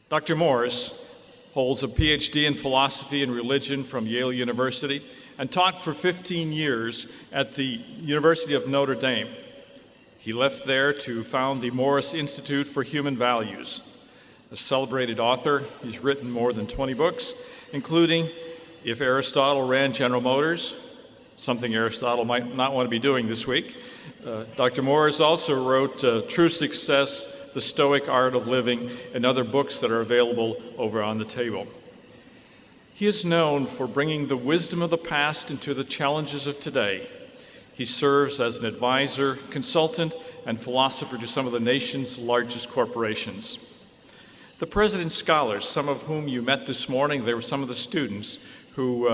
Dr. Morris holds a PhD in philosophy and religion from Yale University and taught for 15 years at the University of Notre Dame. He left there to found the Morris Institute for Human Values. A celebrated author, he's written more than 20 books, including If Aristotle Ran General Motors, something Aristotle might not want to be doing this week. Dr. Morris also wrote True Success, The Stoic Art of Living, and other books that are available over on the table. He is known for bringing the wisdom of the past into the challenges of today. He serves as an advisor, consultant, and philosopher to some of the nation's largest corporations. The President's Scholars, some of whom you met this morning, they were some of the students who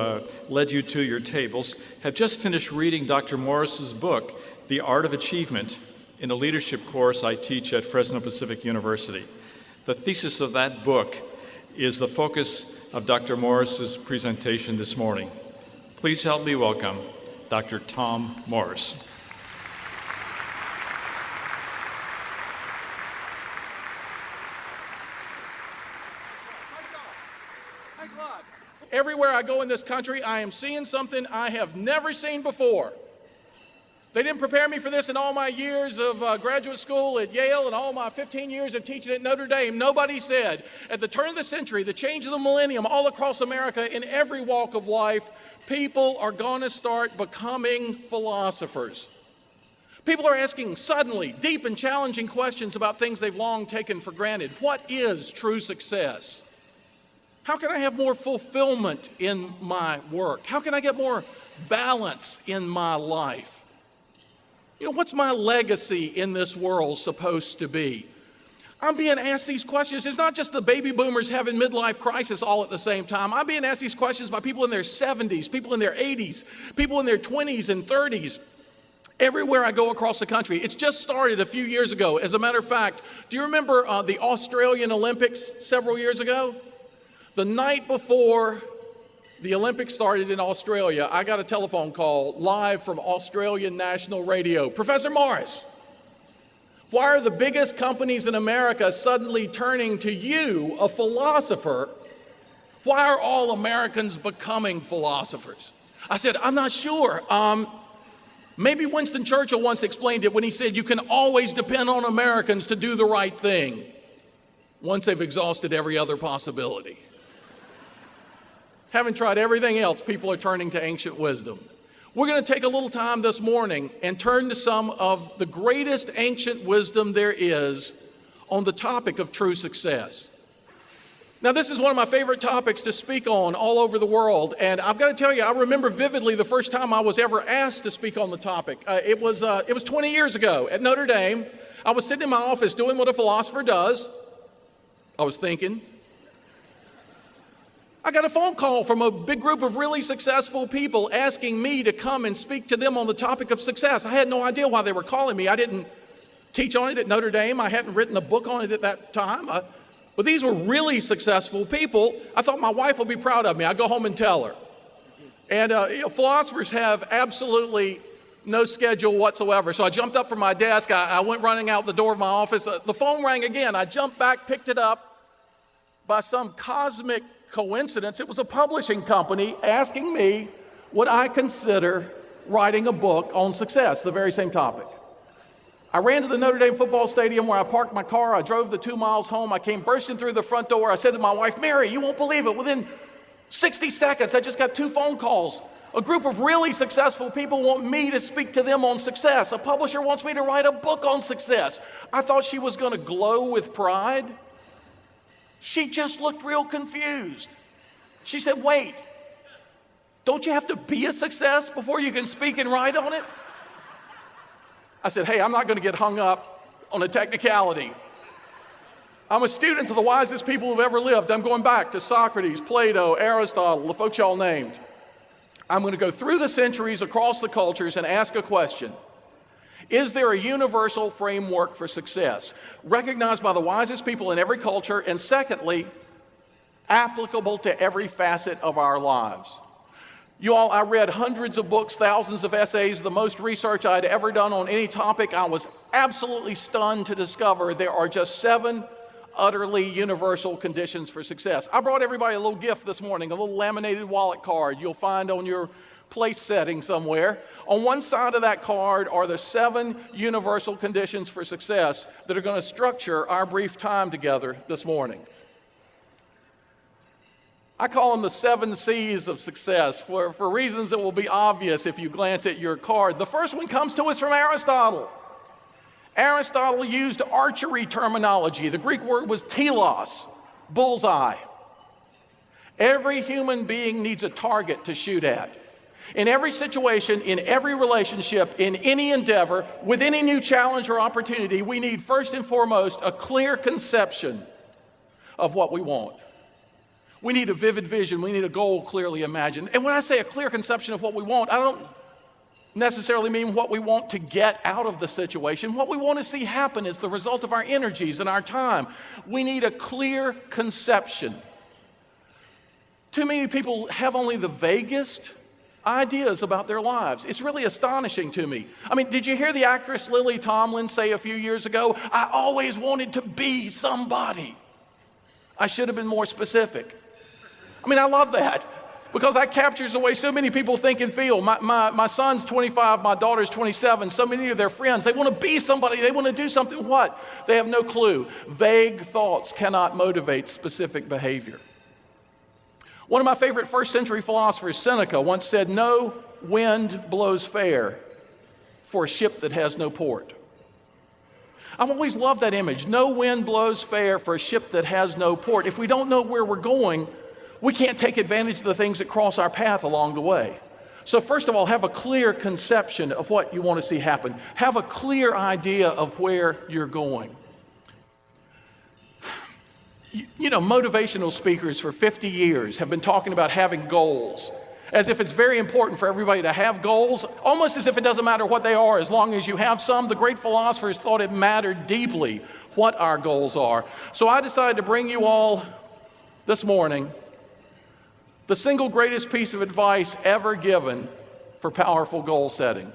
led you to your tables, have just finished reading Dr. Morris's book, The Art of Achievement, in a leadership course I teach at Fresno Pacific University. The thesis of that book is the focus of Dr. Morris's presentation this morning. Please help me welcome Dr. Tom Morris. Thanks a lot. Everywhere I go in this country, I am seeing something I have never seen before. They didn't prepare me for this in all my years of graduate school at Yale and all my 15 years of teaching at Notre Dame. Nobody said, at the turn of the century, the change of the millennium, all across America, in every walk of life, people are going to start becoming philosophers. People are asking suddenly deep and challenging questions about things they've long taken for granted. What is true success? How can I have more fulfillment in my work? How can I get more balance in my life? You know, what's my legacy in this world supposed to be? I'm being asked these questions. It's not just the baby boomers having midlife crisis all at the same time. I'm being asked these questions by people in their 70s, people in their 80s, people in their 20s and 30s. Everywhere I go across the country. It's just started a few years ago. As a matter of fact, do you remember the Australian Olympics several years ago? The night before the Olympics started in Australia, I got a telephone call live from Australian National Radio. Professor Morris, why are the biggest companies in America suddenly turning to you, a philosopher? Why are all Americans becoming philosophers? I said, I'm not sure. Maybe Winston Churchill once explained it when he said, you can always depend on Americans to do the right thing once they've exhausted every other possibility. Having tried everything else, people are turning to ancient wisdom. We're going to take a little time this morning and turn to some of the greatest ancient wisdom there is on the topic of true success. Now, this is one of my favorite topics to speak on all over the world, and I've got to tell you, I remember vividly the first time I was ever asked to speak on the topic. It was 20 years ago at Notre Dame. I was sitting in my office doing what a philosopher does. I was thinking. I got a phone call from a big group of really successful people asking me to come and speak to them on the topic of success. I had no idea why they were calling me. I didn't teach on it at Notre Dame. I hadn't written a book on it at that time. But these were really successful people. I thought my wife would be proud of me. I'd go home and tell her. And philosophers have absolutely no schedule whatsoever. So I jumped up from my desk. I went running out the door of my office. The phone rang again. I jumped back, picked it up. By some cosmic coincidence, it was a publishing company asking me would I consider writing a book on success, the very same topic. I ran to the Notre Dame football stadium where I parked my car. I drove the 2 miles home. I came bursting through the front door. I said to my wife, Mary, you won't believe it. Within 60 seconds, I just got 2 phone calls. A group of really successful people want me to speak to them on success. A publisher wants me to write a book on success. I thought she was going to glow with pride. She just looked real confused. She said, wait, don't you have to be a success before you can speak and write on it? I said, hey, I'm not going to get hung up on a technicality. I'm a student of the wisest people who've ever lived. I'm going back to Socrates, Plato, Aristotle, the folks y'all named. I'm going to go through the centuries across the cultures and ask a question. Is there a universal framework for success, recognized by the wisest people in every culture, and secondly, applicable to every facet of our lives? You all, I read hundreds of books, thousands of essays, the most research I'd ever done on any topic. I was absolutely stunned to discover there are just 7 utterly universal conditions for success. I brought everybody a little gift this morning, a little laminated wallet card you'll find on your place setting somewhere. On one side of that card are the 7 universal conditions for success that are going to structure our brief time together this morning. I call them the 7 C's of success for reasons that will be obvious if you glance at your card. The first one comes to us from Aristotle. Aristotle used archery terminology. The Greek word was telos, bullseye. Every human being needs a target to shoot at. In every situation, in every relationship, in any endeavor, with any new challenge or opportunity, we need first and foremost a clear conception of what we want. We need a vivid vision. We need a goal clearly imagined. And when I say a clear conception of what we want, I don't necessarily mean what we want to get out of the situation. What we want to see happen is the result of our energies and our time. We need a clear conception. Too many people have only the vaguest ideas about their lives. It's really astonishing to me. I mean, did you hear the actress Lily Tomlin say a few years ago, "I always wanted to be somebody. I should have been more specific." I mean, I love that because that captures the way so many people think and feel. My son's 25, my daughter's 27. So many of their friends, they want to be somebody. They want to do something. What? They have no clue. Vague thoughts cannot motivate specific behavior. One of my favorite first century philosophers, Seneca, once said, "No wind blows fair for a ship that has no port." I've always loved that image. No wind blows fair for a ship that has no port. If we don't know where we're going, we can't take advantage of the things that cross our path along the way. So first of all, have a clear conception of what you want to see happen. Have a clear idea of where you're going. You know, motivational speakers for 50 years have been talking about having goals, as if it's very important for everybody to have goals, almost as if it doesn't matter what they are, as long as you have some. The great philosophers thought it mattered deeply what our goals are. So I decided to bring you all this morning the single greatest piece of advice ever given for powerful goal setting.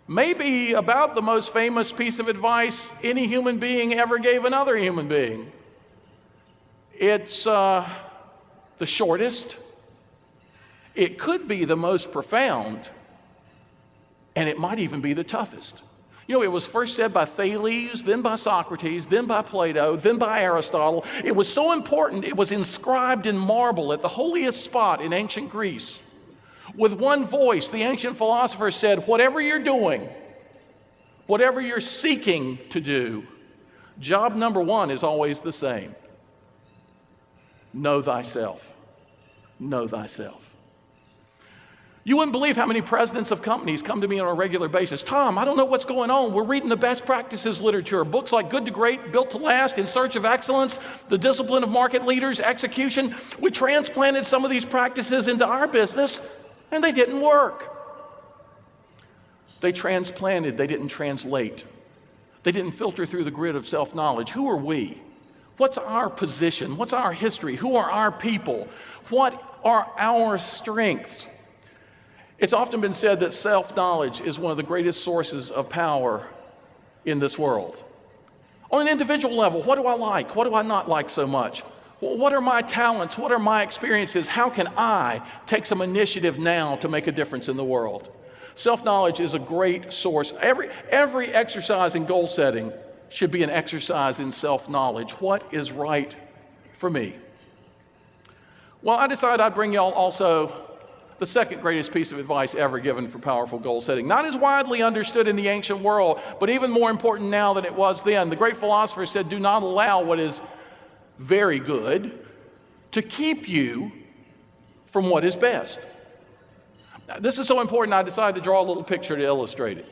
Maybe about the most famous piece of advice any human being ever gave another human being. It's the shortest. It could be the most profound, and it might even be the toughest. You know, it was first said by Thales, then by Socrates, then by Plato, then by Aristotle. It was so important, it was inscribed in marble at the holiest spot in ancient Greece. With one voice, the ancient philosophers said, whatever you're doing, whatever you're seeking to do, job number 1 is always the same. Know thyself. Know thyself. You wouldn't believe how many presidents of companies come to me on a regular basis. Tom, I don't know what's going on. We're reading the best practices literature, books like Good to Great, Built to Last, In Search of Excellence, The Discipline of Market Leaders, Execution. We transplanted some of these practices into our business, and they didn't work. They transplanted, they didn't translate. They didn't filter through the grid of self-knowledge. Who are we? What's our position? What's our history? Who are our people? What are our strengths? It's often been said that self-knowledge is one of the greatest sources of power in this world. On an individual level, what do I like? What do I not like so much? What are my talents? What are my experiences? How can I take some initiative now to make a difference in the world? Self-knowledge is a great source. Every exercise in goal setting should be an exercise in self-knowledge. What is right for me? Well, I decided I'd bring y'all also the second greatest piece of advice ever given for powerful goal setting. Not as widely understood in the ancient world, but even more important now than it was then. The great philosopher said, do not allow what is very good to keep you from what is best. Now, this is so important, I decided to draw a little picture to illustrate it.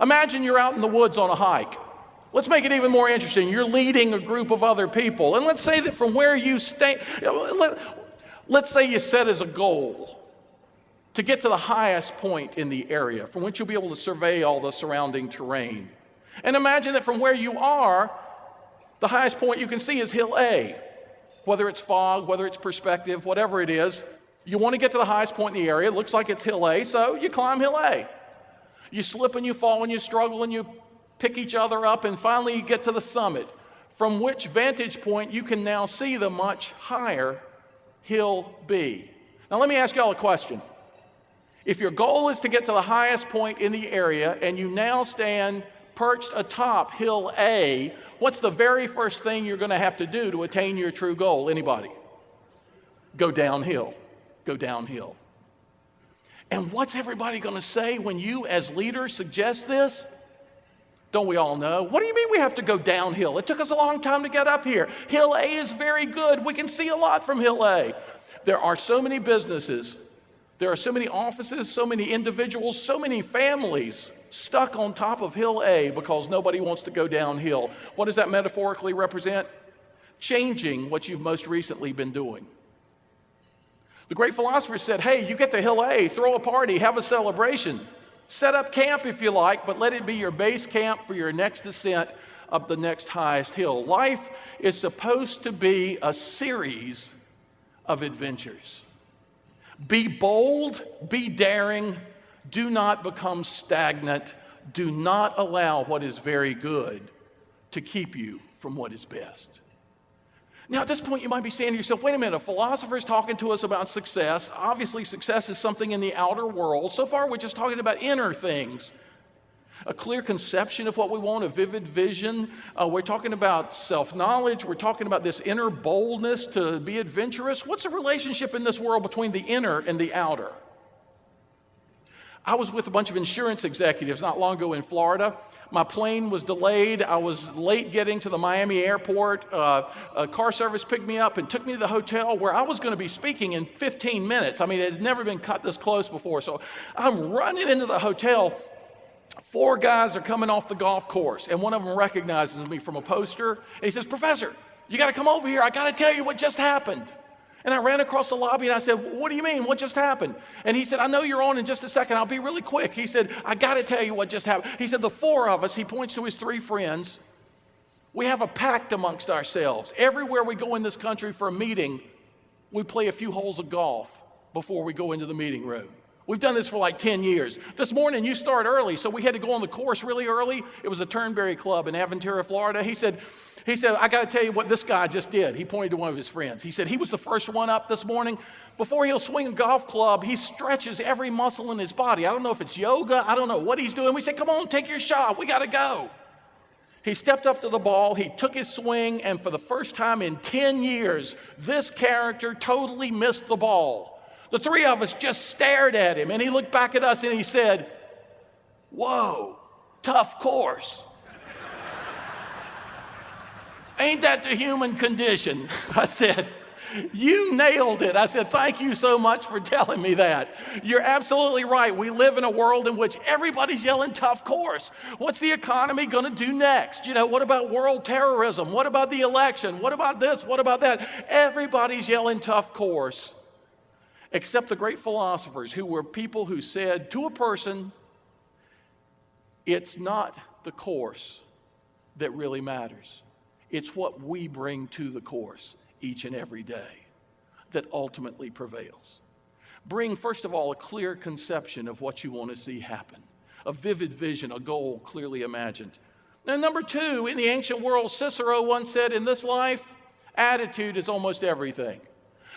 Imagine you're out in the woods on a hike. Let's make it even more interesting. You're leading a group of other people. And let's say that from where you stay, let's say you set as a goal to get to the highest point in the area from which you'll be able to survey all the surrounding terrain. And imagine that from where you are, the highest point you can see is Hill A. Whether it's fog, whether it's perspective, whatever it is, you want to get to the highest point in the area. It looks like it's Hill A, so you climb Hill A. You slip and you fall and you struggle and you pick each other up, and finally you get to the summit. from which vantage point you can now see the much higher Hill B. Now let me ask y'all a question. If your goal is to get to the highest point in the area and you now stand perched atop Hill A, what's the very first thing you're going to have to do to attain your true goal? Anybody? Go downhill. Go downhill. And what's everybody going to say when you as leaders suggest this? Don't we all know? What do you mean we have to go downhill? It took us a long time to get up here. Hill A is very good. We can see a lot from Hill A. There are so many businesses, there are so many offices, so many individuals, so many families stuck on top of Hill A because nobody wants to go downhill. What does that metaphorically represent? Changing what you've most recently been doing. The great philosophers said, hey, you get to Hill A, throw a party, have a celebration. Set up camp if you like, but let it be your base camp for your next ascent up the next highest hill. Life is supposed to be a series of adventures. Be bold, be daring, do not become stagnant, do not allow what is very good to keep you from what is best. Now, at this point, you might be saying to yourself, wait a minute, a philosopher is talking to us about success. Obviously, success is something in the outer world. So far, we're just talking about inner things. A clear conception of what we want, a vivid vision. We're talking about self-knowledge. We're talking about this inner boldness to be adventurous. What's the relationship in this world between the inner and the outer? I was with a bunch of insurance executives not long ago in Florida. My plane was delayed. I was late getting to the Miami airport. A car service picked me up and took me to the hotel where I was going to be speaking in 15 minutes. I mean, it had never been cut this close before. So I'm running into the hotel. 4 guys are coming off the golf course, and one of them recognizes me from a poster. And he says, Professor, you got to come over here. I got to tell you what just happened. And I ran across the lobby and I said, what do you mean? What just happened? And he said, I know you're on in just a second. I'll be really quick. He said, I got to tell you what just happened. He said, the 4 of us, he points to his 3 friends, we have a pact amongst ourselves. Everywhere we go in this country for a meeting, we play a few holes of golf before we go into the meeting room. We've done this for like 10 years. This morning, you start early, so we had to go on the course really early. It was a Turnberry Club in Aventura, Florida. He said, I got to tell you what this guy just did. He pointed to one of his friends. He said he was the first one up this morning. Before he'll swing a golf club, he stretches every muscle in his body. I don't know if it's yoga. I don't know what he's doing. We said, come on, take your shot. We got to go. He stepped up to the ball. He took his swing, and for the first time in 10 years, this character totally missed the ball. The 3 of us just stared at him, and he looked back at us and he said, whoa, tough course. Ain't that the human condition? I said, you nailed it. I said, thank you so much for telling me that. You're absolutely right. We live in a world in which everybody's yelling tough course. What's the economy going to do next? What about world terrorism? What about the election? What about this? What about that? Everybody's yelling tough course, except the great philosophers who were people who said to a person, it's not the course that really matters. It's what we bring to the course each and every day that ultimately prevails. Bring, first of all, a clear conception of what you want to see happen, a vivid vision, a goal clearly imagined. And number 2, in the ancient world, Cicero once said, in this life, attitude is almost everything.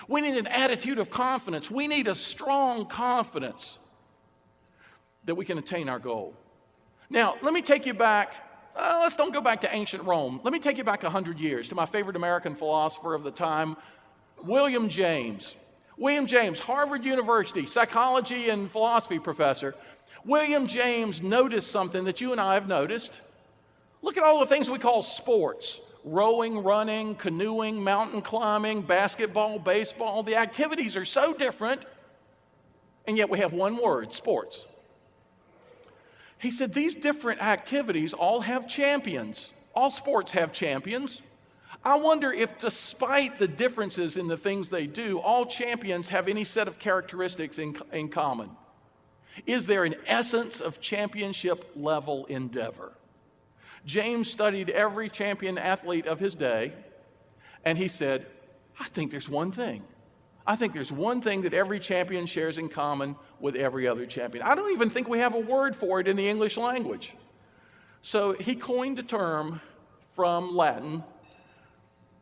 We need an attitude of confidence. We need a strong confidence that we can attain our goal. Now, let me take you back. Let's don't go back to ancient Rome. Let me take you back 100 years to my favorite American philosopher of the time, William James. William James, Harvard University, psychology and philosophy professor. William James noticed something that you and I have noticed. Look at all the things we call sports. Rowing, running, canoeing, mountain climbing, basketball, baseball. The activities are so different, and yet we have one word, sports. He said these different activities all have champions. All sports have champions. I wonder if despite the differences in the things they do, all champions have any set of characteristics in common. Is there an essence of championship level endeavor? James studied every champion athlete of his day, and he said, I think there's one thing. I think there's one thing that every champion shares in common with every other champion. I don't even think we have a word for it in the English language. So he coined a term from Latin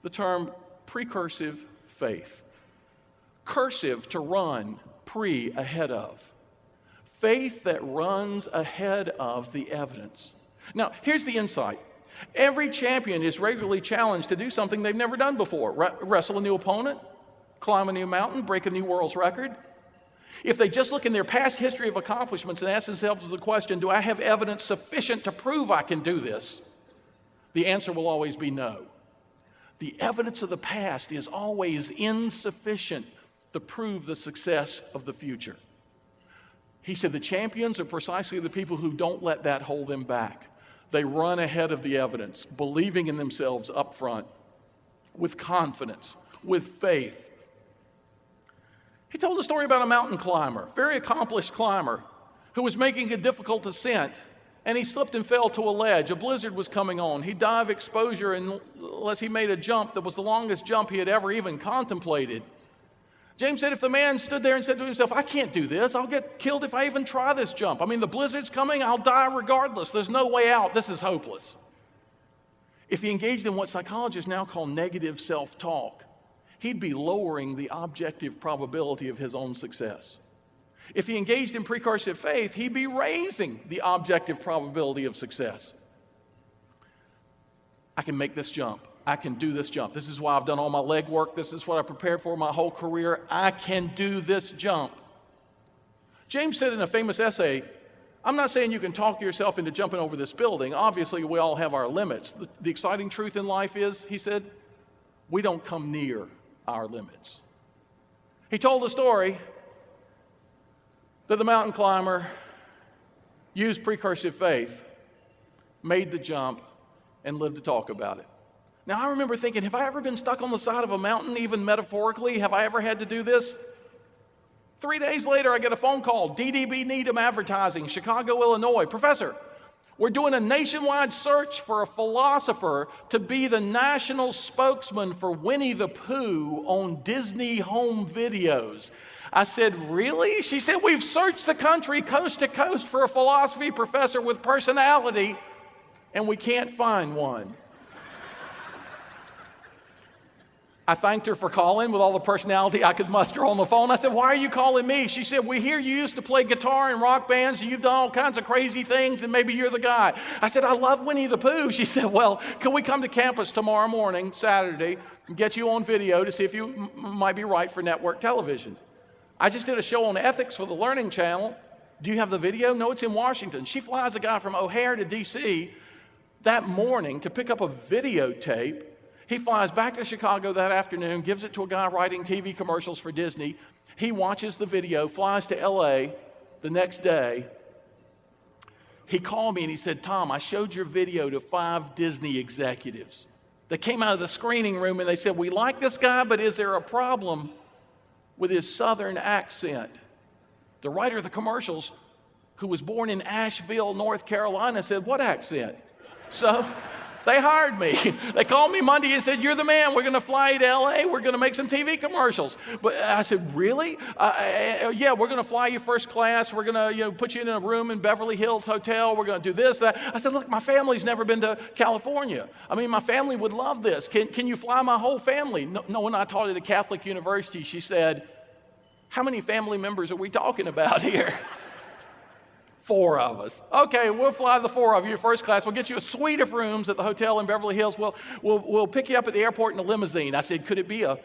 the term precursive faith. Cursive, to run, pre, ahead of. Faith that runs ahead of the evidence. Now, here's the insight. Every champion is regularly challenged to do something they've never done before. Wrestle a new opponent, climb a new mountain, break a new world's record. If they just look in their past history of accomplishments and ask themselves the question, do I have evidence sufficient to prove I can do this? The answer will always be no. The evidence of the past is always insufficient to prove the success of the future. He said the champions are precisely the people who don't let that hold them back. They run ahead of the evidence, believing in themselves up front, with confidence, with faith. He told a story about a mountain climber, very accomplished climber, who was making a difficult ascent, and he slipped and fell to a ledge. A blizzard was coming on. He dived exposure unless he made a jump that was the longest jump he had ever even contemplated. James said if the man stood there and said to himself, I can't do this. I'll get killed if I even try this jump. I mean, the blizzard's coming. I'll die regardless. There's no way out. This is hopeless. If he engaged in what psychologists now call negative self-talk, he'd be lowering the objective probability of his own success. If he engaged in precursive faith, he'd be raising the objective probability of success. I can make this jump. I can do this jump. This is why I've done all my leg work. This is what I prepared for my whole career. I can do this jump. James said in a famous essay, I'm not saying you can talk yourself into jumping over this building. Obviously, we all have our limits. The exciting truth in life is, he said, we don't come near our limits. He told a story that the mountain climber used precursive faith, made the jump, and lived to talk about it. Now, I remember thinking, have I ever been stuck on the side of a mountain, even metaphorically? Have I ever had to do this? 3 days later, I get a phone call, DDB Needham Advertising, Chicago, Illinois. Professor, we're doing a nationwide search for a philosopher to be the national spokesman for Winnie the Pooh on Disney home videos. I said, really? She said, we've searched the country coast to coast for a philosophy professor with personality, and we can't find one. I thanked her for calling with all the personality I could muster on the phone. I said, why are you calling me? She said, we hear you used to play guitar in rock bands, and you've done all kinds of crazy things, and maybe you're the guy. I said, I love Winnie the Pooh. She said, well, can we come to campus tomorrow morning, Saturday, and get you on video to see if you might be right for network television? I just did a show on ethics for the Learning Channel. Do you have the video? No, it's in Washington. She flies a guy from O'Hare to D.C. that morning to pick up a videotape. He flies back to Chicago that afternoon, gives it to a guy writing TV commercials for Disney. He watches the video, flies to L.A. the next day. He called me and he said, Tom, I showed your video to 5 Disney executives. They came out of the screening room and they said, we like this guy, but is there a problem with his southern accent? The writer of the commercials, who was born in Asheville, North Carolina, said, what accent? So they hired me. They called me Monday and said, you're the man. We're going to fly you to L.A. We're going to make some TV commercials. But I said, really? Yeah, we're going to fly you first class. We're going to put you in a room in Beverly Hills Hotel. We're going to do this, that. I said, look, my family's never been to California. I mean, my family would love this. Can you fly my whole family? No, when I taught at a Catholic university, she said, how many family members are we talking about here? 4 of us. Okay, we'll fly the 4 of you first class. We'll get you a suite of rooms at the hotel in Beverly Hills. We'll pick you up at the airport in a limousine. I said, could it be a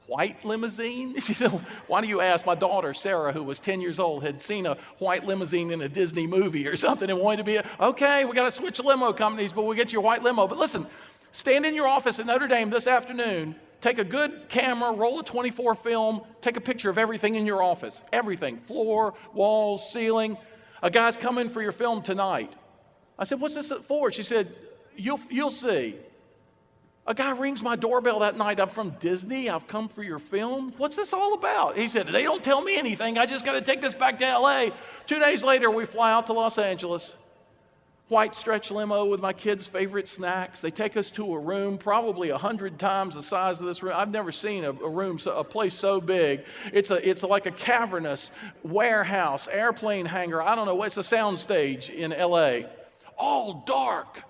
white limousine? She said, why do you ask? My daughter, Sarah, who was 10 years old, had seen a white limousine in a Disney movie or something and wanted to be okay, we got to switch limo companies, but we'll get you a white limo. But listen, stand in your office at Notre Dame this afternoon, take a good camera, roll a 24 film, take a picture of everything in your office. Everything, floor, walls, ceiling. A guy's coming for your film tonight. I said, what's this for? She said, you'll see. A guy rings my doorbell that night. I'm from Disney. I've come for your film. What's this all about? He said, they don't tell me anything. I just got to take this back to L.A. 2 days later, we fly out to Los Angeles. White stretch limo with my kids' favorite snacks. They take us to a room probably 100 times the size of this room. I've never seen a place so big. It's like a cavernous warehouse, airplane hangar. I don't know. It's a sound stage in L.A. All dark.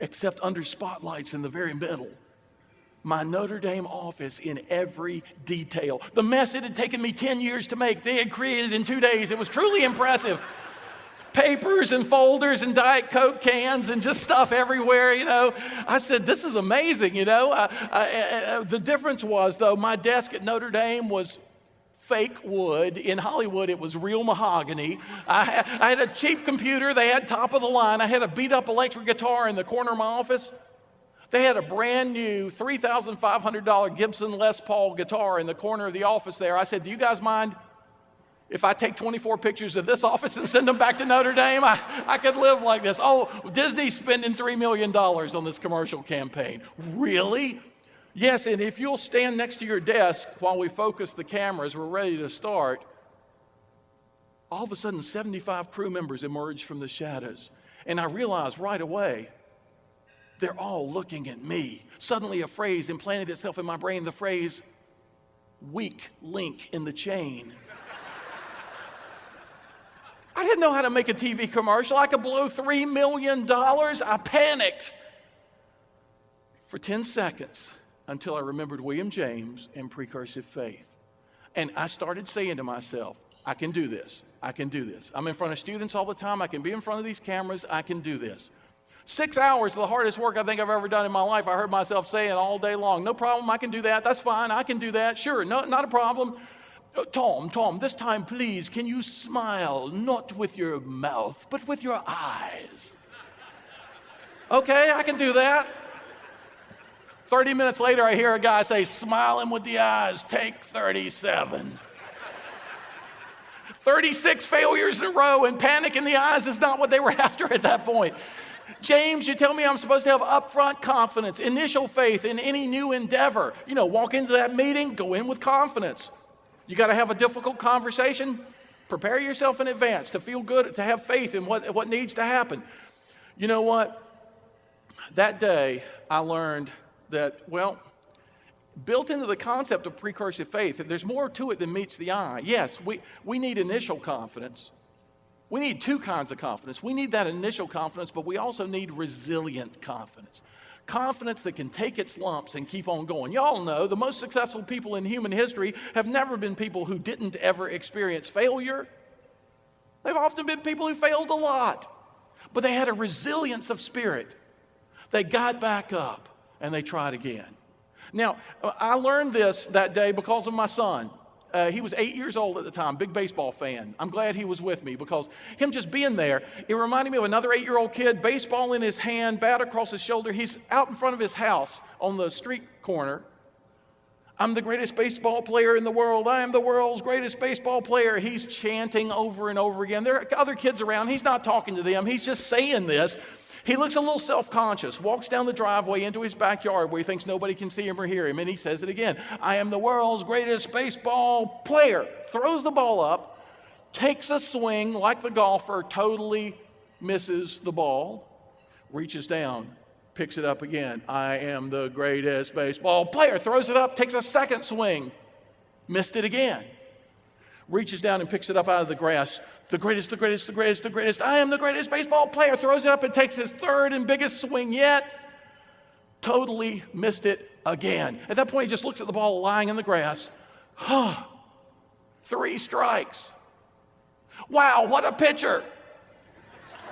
except under spotlights in the very middle. My Notre Dame office in every detail. The mess it had taken me 10 years to make, they had created in 2 days. It was truly impressive. Papers and folders and Diet Coke cans and just stuff everywhere, I said, this is amazing, The difference was, though, my desk at Notre Dame was fake wood. In Hollywood, it was real mahogany. I had a cheap computer. They had top of the line. I had a beat up electric guitar in the corner of my office. They had a brand new $3,500 Gibson Les Paul guitar in the corner of the office there. I said, do you guys mind if I take 24 pictures of this office and send them back to Notre Dame? I could live like this. Oh, Disney's spending $3 million on this commercial campaign. Really? Yes, and if you'll stand next to your desk while we focus the cameras, we're ready to start. All of a sudden, 75 crew members emerged from the shadows. And I realized right away, they're all looking at me. Suddenly a phrase implanted itself in my brain, the phrase, weak link in the chain. I didn't know how to make a TV commercial. I could blow $3 million. I panicked for 10 seconds until I remembered William James and precursive faith. And I started saying to myself, I can do this. I can do this. I'm in front of students all the time. I can be in front of these cameras. I can do this. 6 hours, the hardest work I think I've ever done in my life. I heard myself saying all day long, no problem, I can do that. That's fine, I can do that. Sure, no, not a problem. Tom, this time, please, can you smile, not with your mouth, but with your eyes? Okay, I can do that. 30 minutes later, I hear a guy say, smiling with the eyes, take 37. 36 failures in a row, and panic in the eyes is not what they were after at that point. James, you tell me I'm supposed to have upfront confidence, initial faith in any new endeavor. Walk into that meeting, go in with confidence. You got to have a difficult conversation. Prepare yourself in advance to feel good, to have faith in what needs to happen. You know what? That day, I learned that, built into the concept of precursive faith, that there's more to it than meets the eye. Yes, we need initial confidence. We need two kinds of confidence. We need that initial confidence, but we also need resilient confidence. Confidence that can take its lumps and keep on going. Y'all know the most successful people in human history have never been people who didn't ever experience failure. They've often been people who failed a lot, but they had a resilience of spirit. They got back up and they tried again. Now, I learned this that day because of my son. He was 8 years old at the time, big baseball fan. I'm glad he was with me because him just being there, it reminded me of another 8-year-old kid, baseball in his hand, bat across his shoulder. He's out in front of his house on the street corner. I'm the greatest baseball player in the world. I am the world's greatest baseball player. He's chanting over and over again. There are other kids around. He's not talking to them. He's just saying this. He looks a little self-conscious, walks down the driveway into his backyard where he thinks nobody can see him or hear him, and he says it again. I am the world's greatest baseball player. Throws the ball up, takes a swing like the golfer, totally misses the ball, reaches down, picks it up again. I am the greatest baseball player. Throws it up, takes a second swing, missed it again. Reaches down and picks it up out of the grass. The greatest, the greatest, the greatest, the greatest. I am the greatest baseball player. Throws it up and takes his third and biggest swing yet. Totally missed it again. At that point, he just looks at the ball lying in the grass. 3 strikes. Wow, what a pitcher.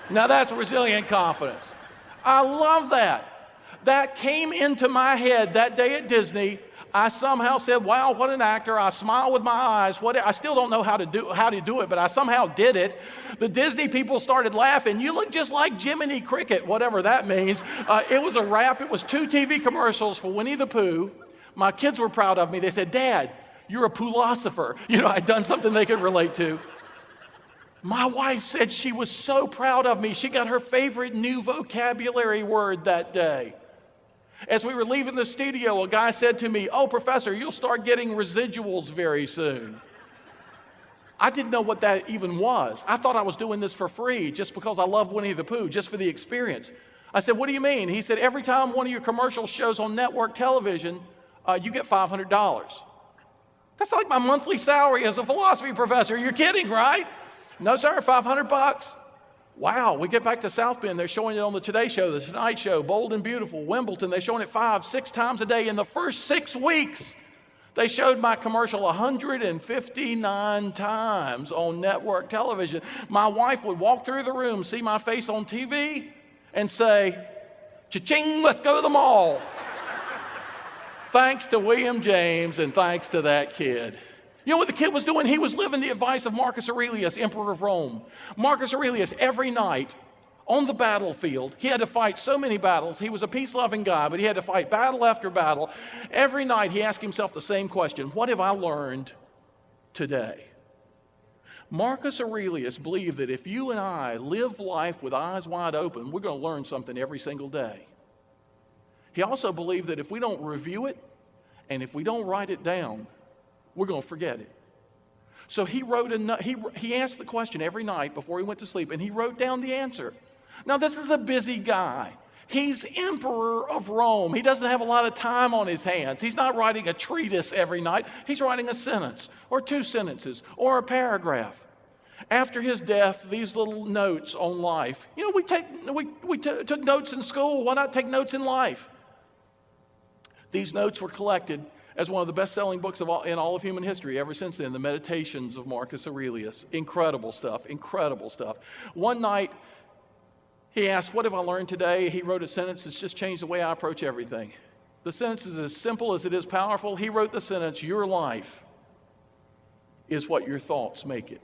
Now that's resilient confidence. I love that. That came into my head that day at Disney. I somehow said, wow, what an actor. I smile with my eyes. I still don't know how to do it, but I somehow did it. The Disney people started laughing. You look just like Jiminy Cricket, whatever that means. It was a wrap. It was 2 TV commercials for Winnie the Pooh. My kids were proud of me. They said, Dad, you're a philosopher. I'd done something they could relate to. My wife said she was so proud of me. She got her favorite new vocabulary word that day. As we were leaving the studio, a guy said to me, oh, Professor, you'll start getting residuals very soon. I didn't know what that even was. I thought I was doing this for free just because I love Winnie the Pooh, just for the experience. I said, what do you mean? He said, every time one of your commercials shows on network television, you get $500. That's like my monthly salary as a philosophy professor. You're kidding, right? No, sir, $500. Wow, we get back to South Bend, they're showing it on the Today Show, the Tonight Show, Bold and Beautiful, Wimbledon. They're showing it 5-6 times a day. In the first 6 weeks, they showed my commercial 159 times on network television. My wife would walk through the room, see my face on TV, and say, cha-ching, let's go to the mall. Thanks to William James and thanks to that kid. You know what the kid was doing? He was living the advice of Marcus Aurelius, Emperor of Rome. Marcus Aurelius, every night on the battlefield, he had to fight so many battles. He was a peace-loving guy, but he had to fight battle after battle. Every night he asked himself the same question: what have I learned today? Marcus Aurelius believed that if you and I live life with eyes wide open, we're going to learn something every single day. He also believed that if we don't review it and if we don't write it down, we're going to forget it. So he wrote he asked the question every night before he went to sleep, and he wrote down the answer. Now, this is a busy guy. He's emperor of Rome. He doesn't have a lot of time on his hands. He's not writing a treatise every night. He's writing a sentence or 2 sentences or a paragraph. After his death, these little notes on life. You know, we took notes in school. Why not take notes in life? These notes were collected as one of the best-selling books in all of human history ever since then, The Meditations of Marcus Aurelius. Incredible stuff, incredible stuff. One night, he asked, what have I learned today? He wrote a sentence that's just changed the way I approach everything. The sentence is as simple as it is powerful. He wrote the sentence, your life is what your thoughts make it.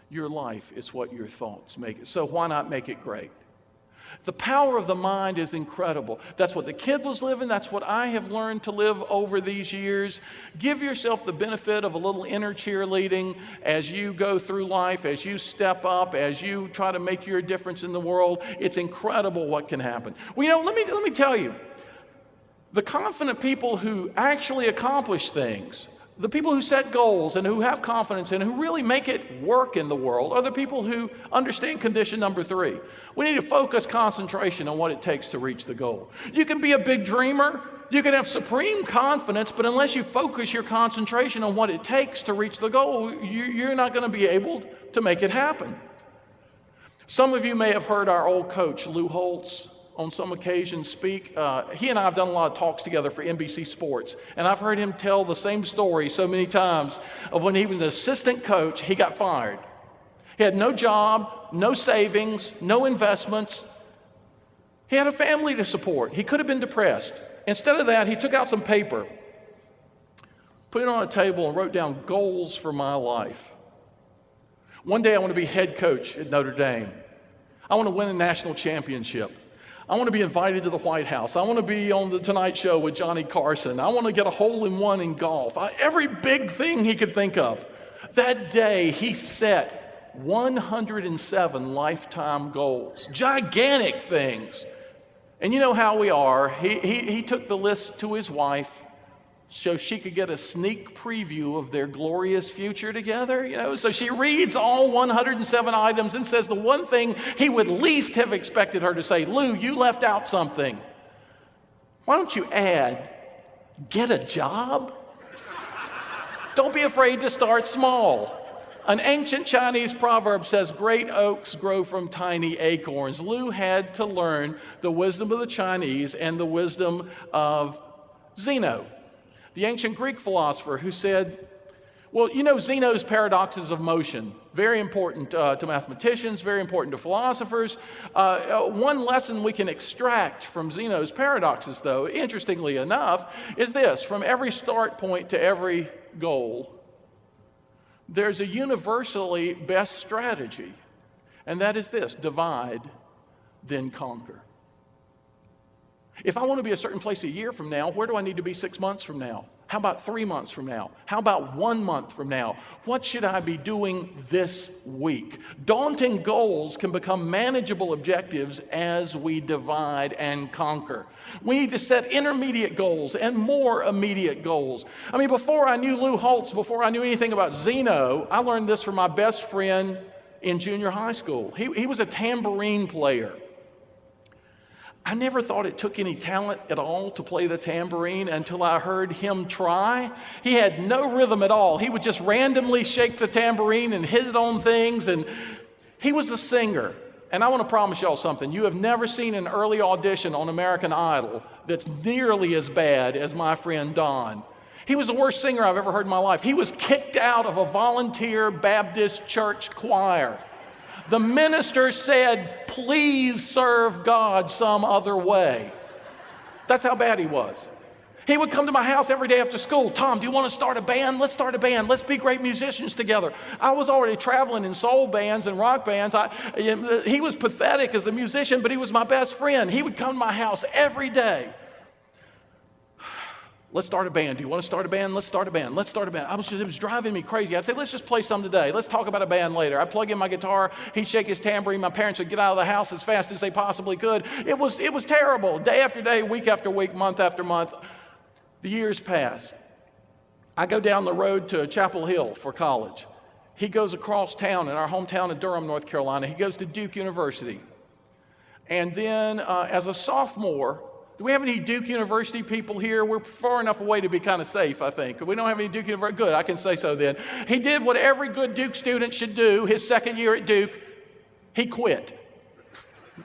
Your life is what your thoughts make it. So why not make it great? The power of the mind is incredible. That's what the kid was living. That's what I have learned to live over these years. Give yourself the benefit of a little inner cheerleading as you go through life, as you step up, as you try to make your difference in the world. It's incredible what can happen. Well, you know, let me tell you, the confident people who actually accomplish things, the people who set goals and who have confidence and who really make it work in the world are the people who understand condition number 3. We need to focus concentration on what it takes to reach the goal. You can be a big dreamer, you can have supreme confidence, but unless you focus your concentration on what it takes to reach the goal, you're not going to be able to make it happen. Some of you may have heard our old coach, Lou Holtz, on some occasions speak. He and I have done a lot of talks together for NBC Sports, and I've heard him tell the same story so many times of when he was an assistant coach, he got fired. He had no job, no savings, no investments. He had a family to support. He could have been depressed. Instead of that, he took out some paper, put it on a table, and wrote down goals for my life. One day I want to be head coach at Notre Dame. I want to win a national championship. I want to be invited to the White House. I want to be on the Tonight Show with Johnny Carson. I want to get a hole-in-one in golf. Every big thing he could think of. That day, he set 107 lifetime goals, gigantic things. And you know how we are. He took the list to his wife so she could get a sneak preview of their glorious future together. You know, so she reads all 107 items and says the one thing he would least have expected her to say, Lou, you left out something. Why don't you add, get a job? Don't be afraid to start small. An ancient Chinese proverb says, great oaks grow from tiny acorns. Lou had to learn the wisdom of the Chinese and the wisdom of Zeno, the ancient Greek philosopher who said, well, you know Zeno's paradoxes of motion, very important to mathematicians, very important to philosophers. One lesson we can extract from Zeno's paradoxes, though, interestingly enough, is this: from every start point to every goal, there's a universally best strategy, and that is this: divide, then conquer. If I want to be a certain place a year from now, where do I need to be 6 months from now? How about 3 months from now? How about 1 month from now? What should I be doing this week? Daunting goals can become manageable objectives as we divide and conquer. We need to set intermediate goals and more immediate goals. I mean, before I knew Lou Holtz, before I knew anything about Zeno, I learned this from my best friend in junior high school. He was a tambourine player. I never thought it took any talent at all to play the tambourine until I heard him try. He had no rhythm at all. He would just randomly shake the tambourine and hit it on things, and He was a singer. And I want to promise y'all something. You have never seen an early audition on American Idol that's nearly as bad as my friend Don. He was the worst singer I've ever heard in my life. He was kicked out of a volunteer Baptist church choir. The minister said, "Please serve God some other way." That's how bad he was. He would come to my house every day after school. "Tom, do you want to start a band? Let's start a band. Let's be great musicians together." I was already traveling in soul bands and rock bands. He was pathetic as a musician, but he was my best friend. He would come to my house every day. "Let's start a band. Do you want to start a band? Let's start a band. Let's start a band." It was driving me crazy. I'd say, "Let's just play some today. Let's talk about a band later." I'd plug in my guitar. He'd shake his tambourine. My parents would get out of the house as fast as they possibly could. It was terrible. Day after day, week after week, month after month. The years pass. I go down the road to Chapel Hill for college. He goes across town in our hometown of Durham, North Carolina. He goes to Duke University. And then as a sophomore, do we have any Duke University people here? We're far enough away to be kind of safe, I think. We don't have any Duke University. Good, I can say so then. He did what every good Duke student should do his second year at Duke. He quit.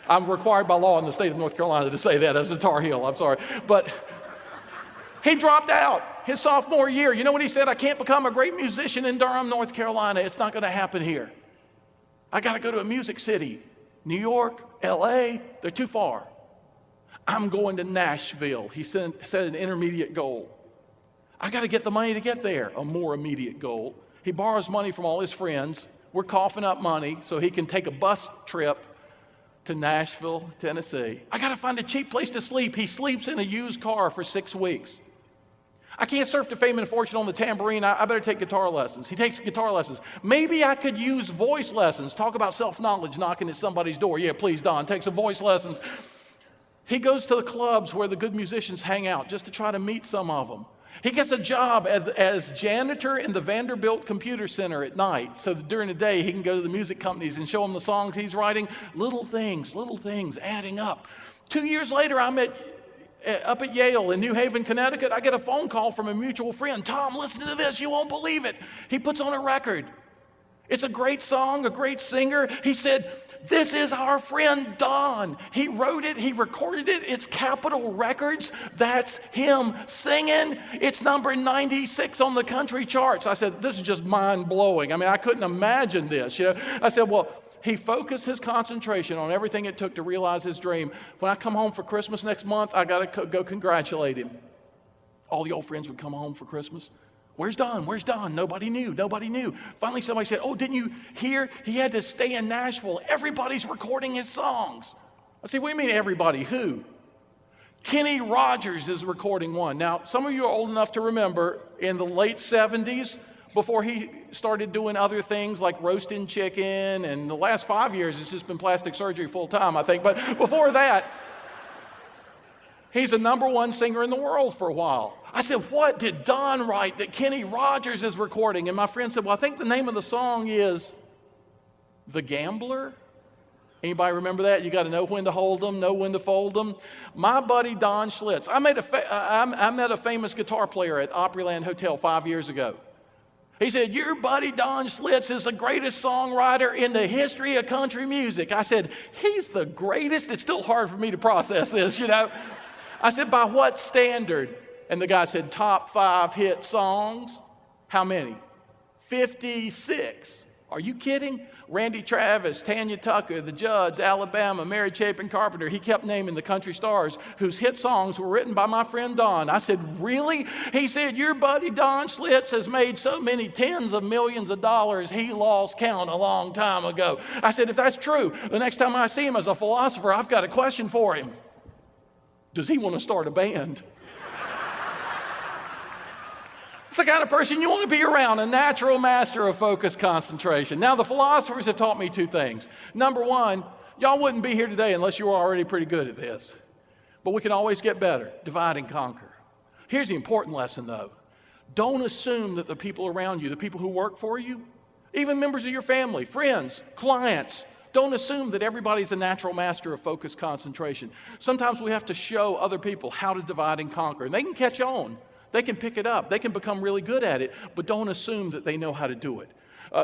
I'm required by law in the state of North Carolina to say that as a Tar Heel. I'm sorry. But he dropped out his sophomore year. You know what he said? "I can't become a great musician in Durham, North Carolina. It's not going to happen here. I got to go to a music city. New York, LA, they're too far. I'm going to Nashville." He set an intermediate goal. "I got to get the money to get there," a more immediate goal. He borrows money from all his friends. We're coughing up money so he can take a bus trip to Nashville, Tennessee. "I got to find a cheap place to sleep." He sleeps in a used car for 6 weeks. "I can't surf to fame and fortune on the tambourine. I better take guitar lessons." He takes guitar lessons. "Maybe I could use voice lessons." Talk about self-knowledge knocking at somebody's door. "Yeah, please, Don, take some voice lessons." He goes to the clubs where the good musicians hang out just to try to meet some of them. He gets a job as janitor in the Vanderbilt Computer Center at night, so that during the day he can go to the music companies and show them the songs he's writing. Little things adding up. 2 years later, I'm up at Yale in New Haven, Connecticut. I get a phone call from a mutual friend. "Tom, listen to this. You won't believe it." He puts on a record. It's a great song, a great singer. He said, "This is our friend Don. He wrote it, he recorded it. It's Capitol Records. That's him singing. It's number 96 on the country charts." I said, "This is just mind-blowing. I mean, I couldn't imagine this." I said, "Well," he focused his concentration on everything it took to realize his dream. "When I come home for Christmas next month, I got to go congratulate him." All the old friends would come home for Christmas. "Where's Don? Where's Don?" Nobody knew. Finally, somebody said, "Oh, didn't you hear? He had to stay in Nashville. Everybody's recording his songs." I said, "What do you mean everybody? Who?" "Kenny Rogers is recording one." Now, some of you are old enough to remember in the late 70s, before he started doing other things like roasting chicken, and the last 5 years it's just been plastic surgery full time, I think. But before that, he's the number one singer in the world for a while. I said, "What did Don write that Kenny Rogers is recording?" And my friend said, "Well, I think the name of the song is The Gambler." Anybody remember that? You got to know when to hold them, know when to fold them. My buddy Don Schlitz. I met a famous guitar player at Opryland Hotel 5 years ago. He said, "Your buddy Don Schlitz is the greatest songwriter in the history of country music." I said, "He's the greatest?" It's still hard for me to process this, I said, "By what standard?" And the guy said, "Top 5 hit songs." How many? 56. Are you kidding? Randy Travis, Tanya Tucker, The Judds, Alabama, Mary Chapin Carpenter. He kept naming the country stars whose hit songs were written by my friend Don. I said, "Really?" He said, "Your buddy Don Schlitz has made so many tens of millions of dollars, he lost count a long time ago." I said, "If that's true, the next time I see him as a philosopher, I've got a question for him. Does he want to start a band?" It's the kind of person you want to be around, a natural master of focused concentration. Now, the philosophers have taught me 2 things. Number one, y'all wouldn't be here today unless you were already pretty good at this. But we can always get better. Divide and conquer. Here's the important lesson, though. Don't assume that the people around you, the people who work for you, even members of your family, friends, clients, don't assume that everybody's a natural master of focused concentration. Sometimes we have to show other people how to divide and conquer. And they can catch on. They can pick it up. They can become really good at it, but don't assume that they know how to do it.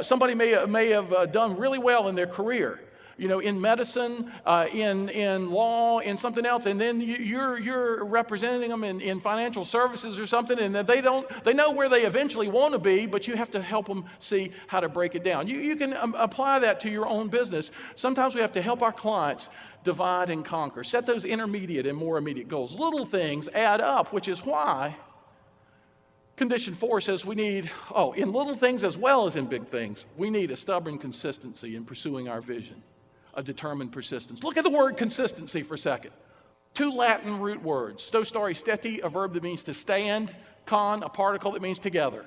Somebody may have done really well in their career, in medicine, in law, in something else, and then you're representing them in financial services or something, and they know where they eventually want to be, but you have to help them see how to break it down. You can apply that to your own business. Sometimes we have to help our clients divide and conquer, set those intermediate and more immediate goals. Little things add up, which is why Condition 4 says we need, in little things as well as in big things, we need a stubborn consistency in pursuing our vision, a determined persistence. Look at the word consistency for a second. 2 Latin root words, sto stare steti, a verb that means to stand, con, a particle that means together.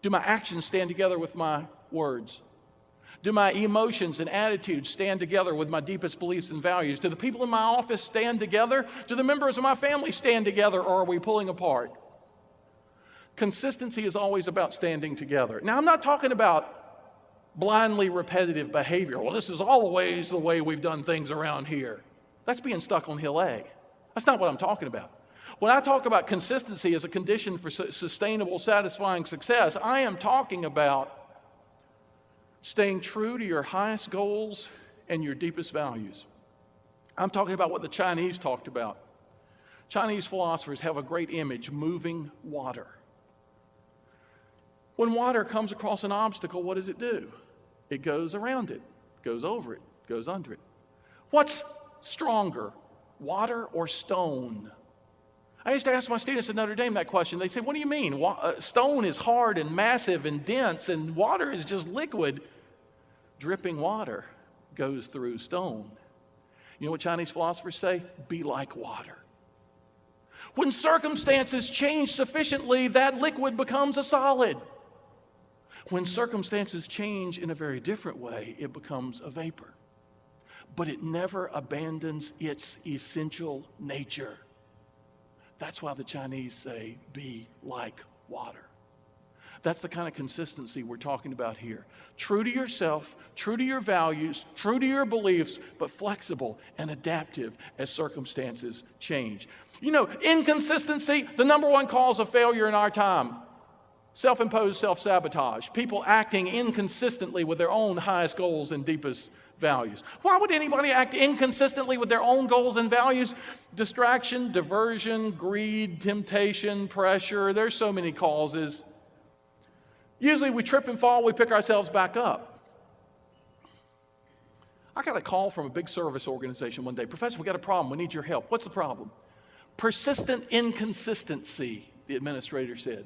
Do my actions stand together with my words? Do my emotions and attitudes stand together with my deepest beliefs and values? Do the people in my office stand together? Do the members of my family stand together, or are we pulling apart? Consistency is always about standing together. Now, I'm not talking about blindly repetitive behavior. Well, this is always the way we've done things around here. That's being stuck on Hill A. That's not what I'm talking about. When I talk about consistency as a condition for sustainable, satisfying success, I am talking about staying true to your highest goals and your deepest values. I'm talking about what the Chinese talked about. Chinese philosophers have a great image, moving water. When water comes across an obstacle, what does it do? It goes around it, goes over it, goes under it. What's stronger, water or stone? I used to ask my students at Notre Dame that question. They say, what do you mean? Stone is hard and massive and dense, and water is just liquid. Dripping water goes through stone. You know what Chinese philosophers say? Be like water. When circumstances change sufficiently, that liquid becomes a solid. When circumstances change in a very different way, it becomes a vapor. But it never abandons its essential nature. That's why the Chinese say, be like water. That's the kind of consistency we're talking about here. True to yourself, true to your values, true to your beliefs, but flexible and adaptive as circumstances change. Inconsistency, the number one cause of failure in our time. Self-imposed self-sabotage. People acting inconsistently with their own highest goals and deepest values. Why would anybody act inconsistently with their own goals and values? Distraction, diversion, greed, temptation, pressure. There's so many causes. Usually we trip and fall, we pick ourselves back up. I got a call from a big service organization one day. Professor, we got a problem. We need your help. What's the problem? Persistent inconsistency, the administrator said.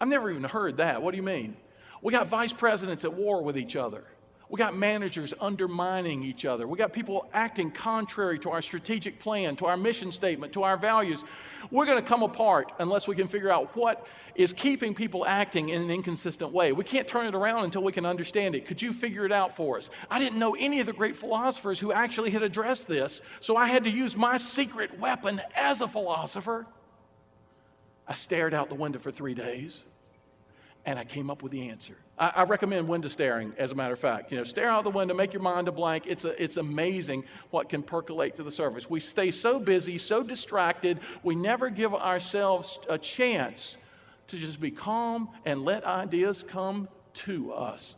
I've never even heard that. What do you mean? We got vice presidents at war with each other. We got managers undermining each other. We got people acting contrary to our strategic plan, to our mission statement, to our values. We're going to come apart unless we can figure out what is keeping people acting in an inconsistent way. We can't turn it around until we can understand it. Could you figure it out for us? I didn't know any of the great philosophers who actually had addressed this, so I had to use my secret weapon as a philosopher. I stared out the window for 3 days. And I came up with the answer. I recommend window staring, as a matter of fact. Stare out the window, make your mind a blank. It's amazing what can percolate to the surface. We stay so busy, so distracted, we never give ourselves a chance to just be calm and let ideas come to us.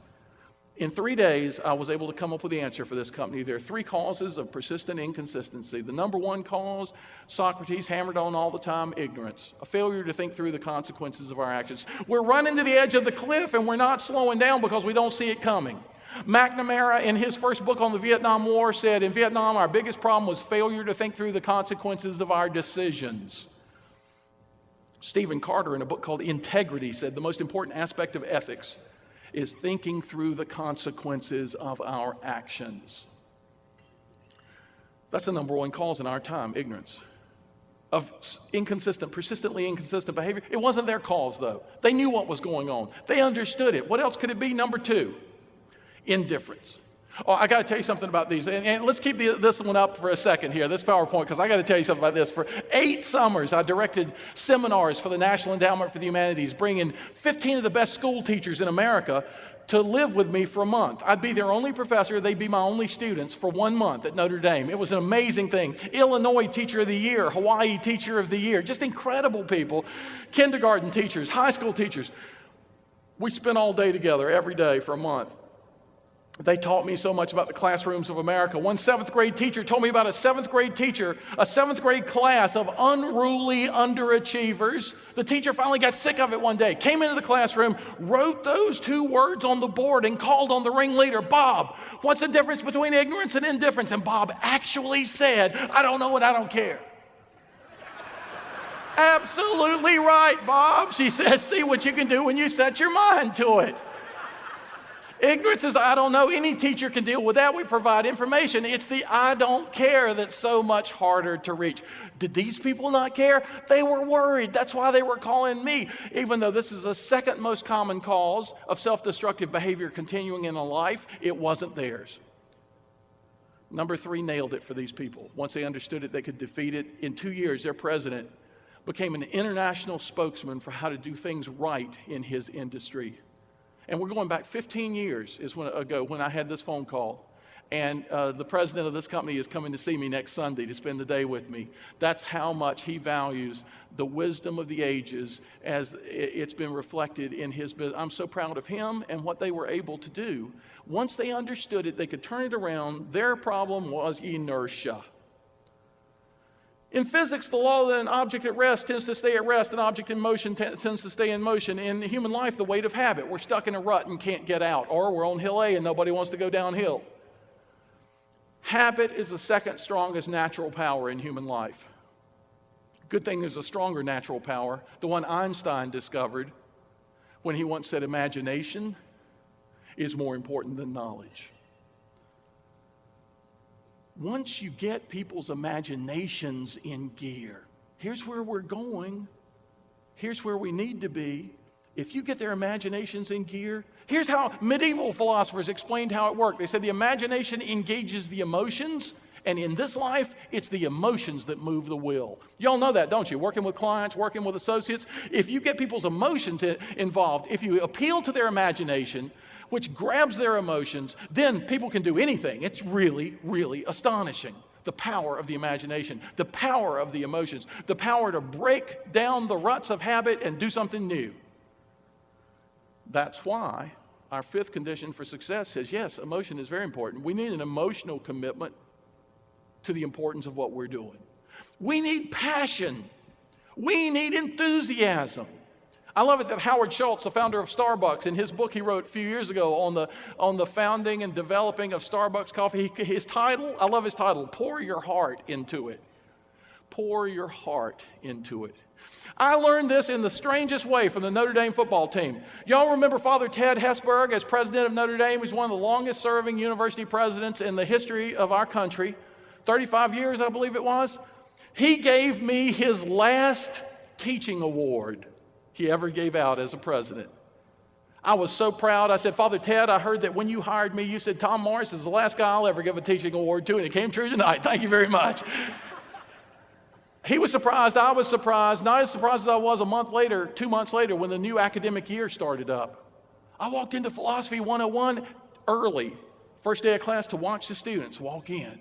In 3 days, I was able to come up with the answer for this company. There are 3 causes of persistent inconsistency. The number one cause, Socrates hammered on all the time, ignorance, a failure to think through the consequences of our actions. We're running to the edge of the cliff and we're not slowing down because we don't see it coming. McNamara, in his first book on the Vietnam War, said, in Vietnam, our biggest problem was failure to think through the consequences of our decisions. Stephen Carter, in a book called Integrity, said the most important aspect of ethics is thinking through the consequences of our actions. That's the number one cause in our time, ignorance. Of persistently inconsistent behavior. It wasn't their cause, though. They knew what was going on. They understood it. What else could it be? Number 2, indifference. I got to tell you something about these. And let's keep this one up for a second here, this PowerPoint, because I got to tell you something about this. For 8 summers, I directed seminars for the National Endowment for the Humanities, bringing 15 of the best school teachers in America to live with me for a month. I'd be their only professor. They'd be my only students for 1 month at Notre Dame. It was an amazing thing. Illinois Teacher of the Year, Hawaii Teacher of the Year, just incredible people. Kindergarten teachers, high school teachers. We spent all day together every day for a month. They taught me so much about the classrooms of America. One seventh grade teacher told me about a seventh grade class of unruly underachievers. The teacher finally got sick of it one day, came into the classroom, wrote those 2 words on the board and called on the ringleader, Bob, what's the difference between ignorance and indifference? And Bob actually said, I don't know and I don't care. Absolutely right, Bob. She said, see what you can do when you set your mind to it. Ignorance is I don't know. Any teacher can deal with that. We provide information. It's the I don't care that's so much harder to reach. Did these people not care? They were worried. That's why they were calling me. Even though this is the second most common cause of self-destructive behavior continuing in a life, it wasn't theirs. Number 3 nailed it for these people. Once they understood it, they could defeat it. In 2 years, their president became an international spokesman for how to do things right in his industry. And we're going back 15 years ago when I had this phone call. And the president of this company is coming to see me next Sunday to spend the day with me. That's how much he values the wisdom of the ages as it's been reflected in his business. I'm so proud of him and what they were able to do. Once they understood it, they could turn it around. Their problem was inertia. In physics, the law that an object at rest tends to stay at rest, an object in motion tends to stay in motion. In human life, the weight of habit. We're stuck in a rut and can't get out, or we're on hill A and nobody wants to go downhill. Habit is the second strongest natural power in human life. Good thing there's a stronger natural power, the one Einstein discovered when he once said imagination is more important than knowledge. Once you get people's imaginations in gear, here's where we're going. Here's where we need to be. If you get their imaginations in gear, here's how medieval philosophers explained how it worked. They said the imagination engages the emotions, and in this life, it's the emotions that move the will. Y'all know that, don't you? Working with clients, working with associates. If you get people's emotions involved, if you appeal to their imagination, which grabs their emotions, then people can do anything. It's really, really astonishing. The power of the imagination, the power of the emotions, the power to break down the ruts of habit and do something new. That's why our 5th condition for success says, yes, emotion is very important. We need an emotional commitment to the importance of what we're doing. We need passion. We need enthusiasm. I love it that Howard Schultz, the founder of Starbucks, in his book he wrote a few years ago on the founding and developing of Starbucks coffee, his title, I love his title, Pour Your Heart Into It. Pour your heart into it. I learned this in the strangest way from the Notre Dame football team. Y'all remember Father Ted Hesburgh as president of Notre Dame? He's one of the longest serving university presidents in the history of our country. 35 years, I believe it was. He gave me his last teaching award he ever gave out as a president. I was so proud. I said, Father Ted, I heard that when you hired me, you said Tom Morris is the last guy I'll ever give a teaching award to, and it came true tonight. Thank you very much. He was surprised. I was surprised. Not as surprised as I was a month later, 2 months later, when the new academic year started up. I walked into Philosophy 101 early, first day of class, to watch the students walk in.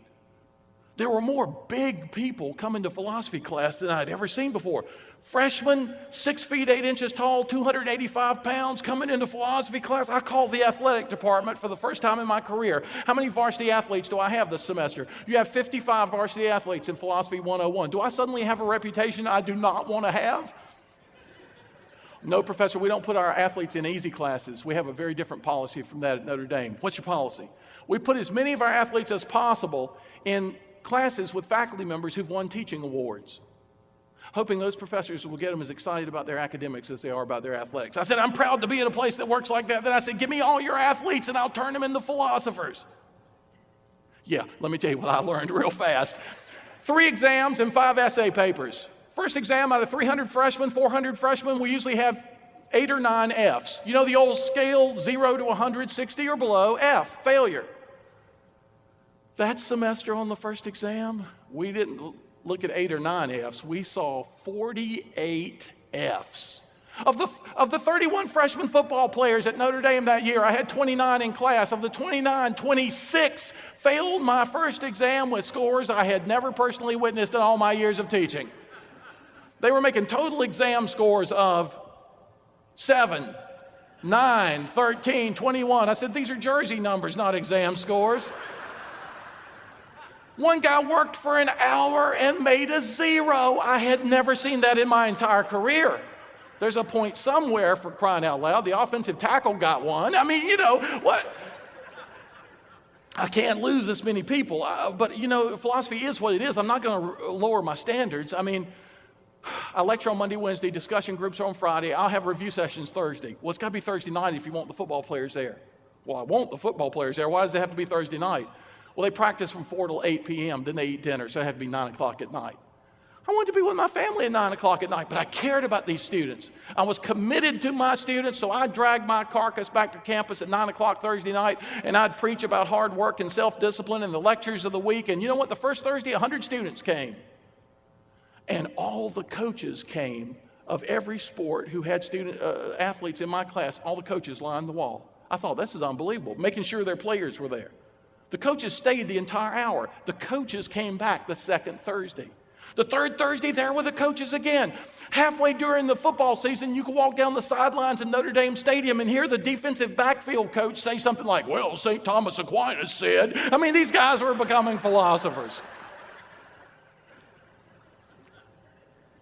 There were more big people coming to philosophy class than I'd ever seen before. Freshmen, 6 feet 8 inches tall, 285 pounds, coming into philosophy class. I called the athletic department for the first time in my career. How many varsity athletes do I have this semester? You have 55 varsity athletes in Philosophy 101. Do I suddenly have a reputation I do not want to have? No, professor, we don't put our athletes in easy classes. We have a very different policy from that at Notre Dame. What's your policy? We put as many of our athletes as possible in classes with faculty members who've won teaching awards, hoping those professors will get them as excited about their academics as they are about their athletics. I said, I'm proud to be in a place that works like that. Then I said, give me all your athletes and I'll turn them into philosophers. Yeah, let me tell you what I learned real fast. 3 exams and 5 essay papers. First exam out of 300 freshmen, 400 freshmen, we usually have 8 or 9 Fs. You know the old scale, 0 to 100, 60 or below, F, failure. That semester on the first exam, we didn't look at 8 or 9 Fs. We saw 48 Fs. Of the 31 freshman football players at Notre Dame that year, I had 29 in class. Of the 29, 26 failed my first exam with scores I had never personally witnessed in all my years of teaching. They were making total exam scores of 7, 9, 13, 21. I said, these are jersey numbers, not exam scores. One guy worked for an hour and made a 0. I had never seen that in my entire career. There's a point somewhere, for crying out loud. The offensive tackle got one. I mean, what? I can't lose this many people. But, philosophy is what it is. I'm not going to lower my standards. I mean, I lecture on Monday, Wednesday, discussion groups are on Friday. I'll have review sessions Thursday. Well, it's got to be Thursday night if you want the football players there. Well, I want the football players there. Why does it have to be Thursday night? Well, they practice from 4 till 8 p.m., then they eat dinner, so it had to be 9 o'clock at night. I wanted to be with my family at 9 o'clock at night, but I cared about these students. I was committed to my students, so I dragged my carcass back to campus at 9 o'clock Thursday night, and I'd preach about hard work and self-discipline and the lectures of the week. And you know what? The first Thursday, 100 students came. And all the coaches came of every sport who had athletes in my class. All the coaches lined the wall. I thought, this is unbelievable, making sure their players were there. The coaches stayed the entire hour. The coaches came back the second Thursday. The third Thursday, there were the coaches again. Halfway during the football season, you could walk down the sidelines in Notre Dame Stadium and hear the defensive backfield coach say something like, well, St. Thomas Aquinas said. I mean, these guys were becoming philosophers.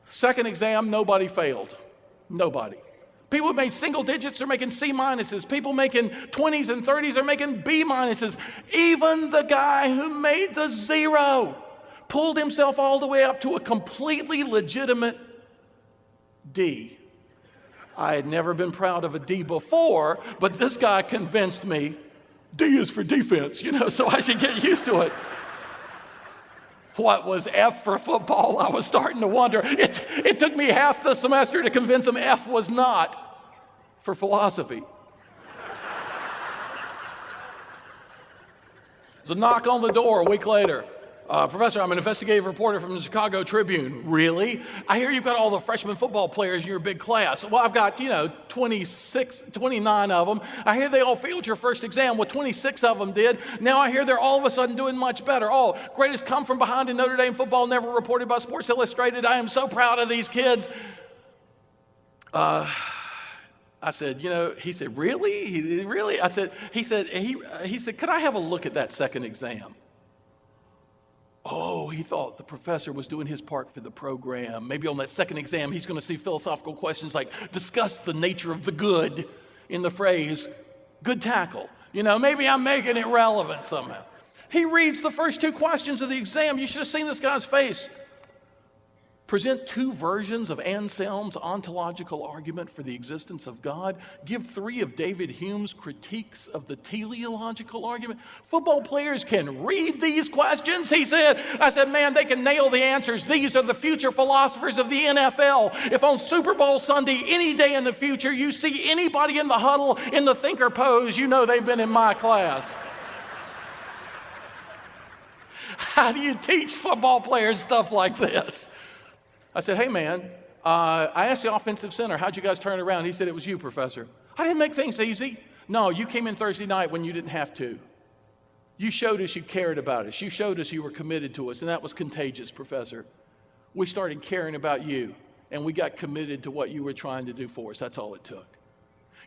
Second exam, nobody failed. Nobody. People who made single digits are making C minuses. People making 20s and 30s are making B minuses. Even the guy who made the 0 pulled himself all the way up to a completely legitimate D. I had never been proud of a D before, but this guy convinced me D is for defense, so I should get used to it. What was F for football? I was starting to wonder. It took me half the semester to convince him F was not for philosophy. There's a knock on the door a week later. Professor, I'm an investigative reporter from the Chicago Tribune. Really? I hear you've got all the freshman football players in your big class. Well, I've got, 29 of them. I hear they all failed your first exam. Well, 26 of them did. Now I hear they're all of a sudden doing much better. Oh, greatest come from behind in Notre Dame football, never reported by Sports Illustrated. I am so proud of these kids. I said, he said, really? Really? He said, could I have a look at that second exam? Oh, he thought the professor was doing his part for the program. Maybe on that second exam, he's going to see philosophical questions like discuss the nature of the good in the phrase, good tackle. Maybe I'm making it relevant somehow. He reads the first 2 questions of the exam. You should have seen this guy's face. Present 2 versions of Anselm's ontological argument for the existence of God. Give 3 of David Hume's critiques of the teleological argument. Football players can read these questions, he said. I said, man, they can nail the answers. These are the future philosophers of the NFL. If on Super Bowl Sunday, any day in the future, you see anybody in the huddle in the thinker pose, they've been in my class. How do you teach football players stuff like this? I said, hey, man, I asked the offensive center, how'd you guys turn it around? He said, it was you, Professor. I didn't make things easy. No, you came in Thursday night when you didn't have to. You showed us you cared about us. You showed us you were committed to us, and that was contagious, Professor. We started caring about you, and we got committed to what you were trying to do for us. That's all it took.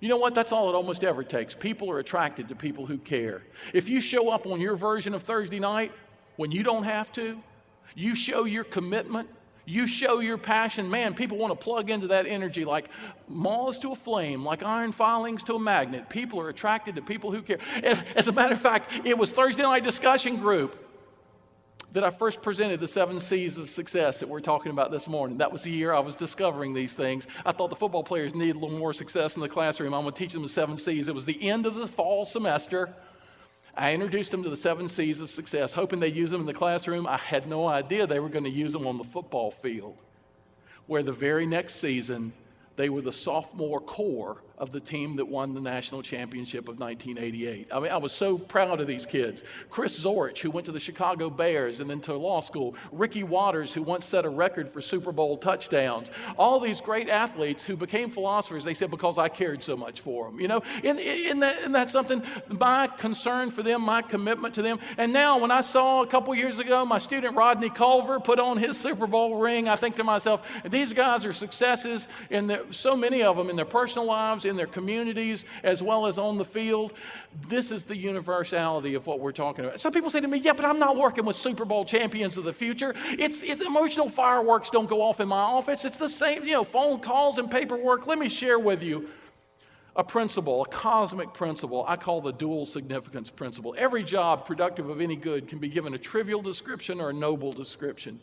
You know what? That's all it almost ever takes. People are attracted to people who care. If you show up on your version of Thursday night when you don't have to, you show your commitment, you show your passion, man, people want to plug into that energy like moths to a flame, like iron filings to a magnet. People are attracted to people who care. As a matter of fact, it was Thursday night discussion group that I first presented the 7 C's of success that we're talking about this morning. That was the year I was discovering these things. I thought the football players needed a little more success in the classroom. I'm going to teach them the 7 C's. It was the end of the fall semester. I introduced them to the 7 C's of success, hoping they'd use them in the classroom. I had no idea they were going to use them on the football field, where the very next season, they were the sophomore core of the team that won the national championship of 1988. I mean, I was so proud of these kids. Chris Zorich, who went to the Chicago Bears and then to law school. Ricky Waters, who once set a record for Super Bowl touchdowns. All these great athletes who became philosophers, they said, because I cared so much for them. And that's something, my concern for them, my commitment to them. And now when I saw a couple years ago, my student Rodney Culver put on his Super Bowl ring, I think to myself, these guys are successes in so many of them in their personal lives, in their communities, as well as on the field. This is the universality of what we're talking about. Some people say to me, yeah, but I'm not working with Super Bowl champions of the future. It's emotional fireworks don't go off in my office. It's the same, phone calls and paperwork. Let me share with you a principle, a cosmic principle I call the dual significance principle. Every job productive of any good can be given a trivial description or a noble description.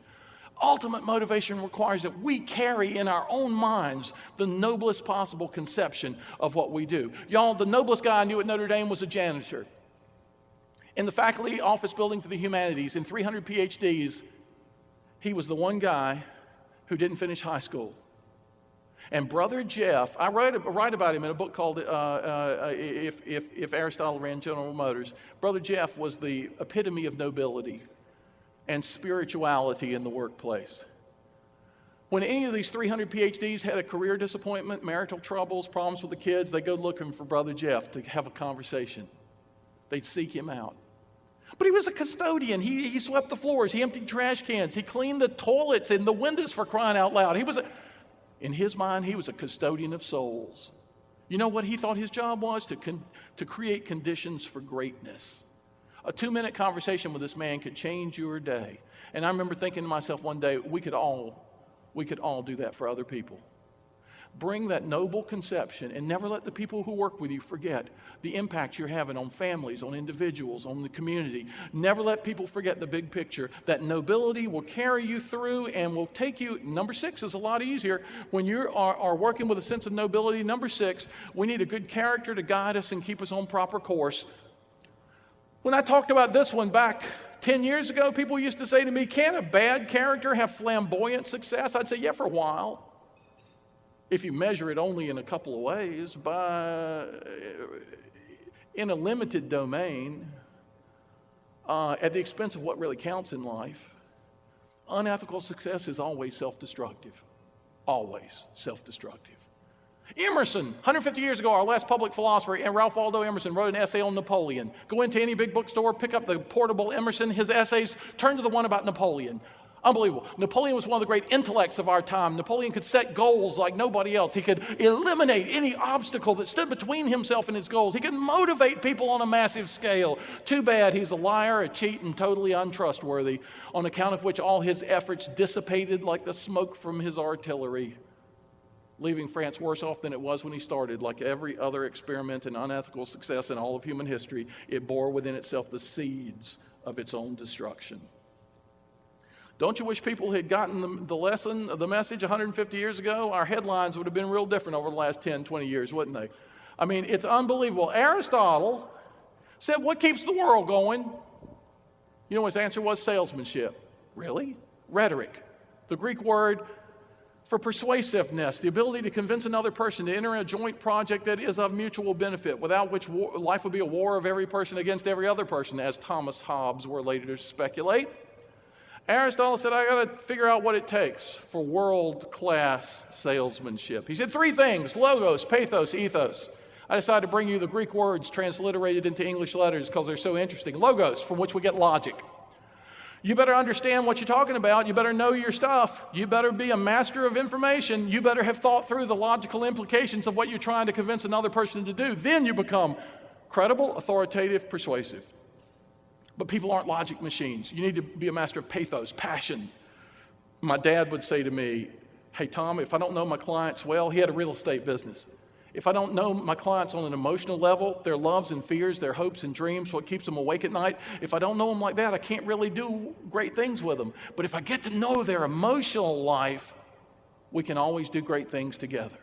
Ultimate motivation requires that we carry in our own minds the noblest possible conception of what we do. Y'all, the noblest guy I knew at Notre Dame was a janitor. In the faculty office building for the humanities, in 300 PhDs, he was the one guy who didn't finish high school. And Brother Jeff, I write about him in a book called If Aristotle Ran General Motors. Brother Jeff was the epitome of nobility and spirituality in the workplace. When any of these 300 PhDs had a career disappointment, marital troubles, problems with the kids, they'd go looking for Brother Jeff to have a conversation. They'd seek him out. But he was a custodian. He swept the floors. He emptied trash cans. He cleaned the toilets and the windows, for crying out loud. In his mind, he was a custodian of souls. You know what he thought his job was? To create conditions for greatness. A 2-minute conversation with this man could change your day. And I remember thinking to myself one day, we could all do that for other people. Bring that noble conception and never let the people who work with you forget the impact you're having on families, on individuals, on the community. Never let people forget the big picture. That nobility will carry you through and will take you. Number 6 is a lot easier. When you are working with a sense of nobility, number 6, we need a good character to guide us and keep us on proper course. When I talked about this one back 10 years ago, people used to say to me, can a bad character have flamboyant success? I'd say, yeah, for a while. If you measure it only in a couple of ways, in a limited domain, at the expense of what really counts in life. Unethical success is always self-destructive. Always self-destructive. Emerson, 150 years ago, our last public philosopher, and Ralph Waldo Emerson, wrote an essay on Napoleon. Go into any big bookstore, pick up the portable Emerson, his essays, turn to the one about Napoleon. Unbelievable. Napoleon was one of the great intellects of our time. Napoleon could set goals like nobody else. He could eliminate any obstacle that stood between himself and his goals. He could motivate people on a massive scale. Too bad he's a liar, a cheat, and totally untrustworthy, on account of which all his efforts dissipated like the smoke from his artillery, leaving France worse off than it was when he started. Like every other experiment in unethical success in all of human history, it bore within itself the seeds of its own destruction. Don't you wish people had gotten the lesson, the message 150 years ago? Our headlines would have been real different over the last 10, 20 years, wouldn't they? I mean, it's unbelievable. Aristotle said, what keeps the world going? You know what his answer was? Salesmanship. Really? Rhetoric. The Greek word for persuasiveness, the ability to convince another person to enter a joint project that is of mutual benefit, without which life would be a war of every person against every other person, as Thomas Hobbes were later to speculate. Aristotle said, I got to figure out what it takes for world-class salesmanship. He said 3 things: logos, pathos, ethos. I decided to bring you the Greek words transliterated into English letters because they're so interesting. Logos, from which we get logic. You better understand what you're talking about. You better know your stuff. You better be a master of information. You better have thought through the logical implications of what you're trying to convince another person to do. Then you become credible, authoritative, persuasive. But people aren't logic machines. You need to be a master of pathos, passion. My dad would say to me, hey, Tom, if I don't know my clients well, he had a real estate business. If I don't know my clients on an emotional level, their loves and fears, their hopes and dreams, what keeps them awake at night, if I don't know them like that, I can't really do great things with them. But if I get to know their emotional life, we can always do great things together.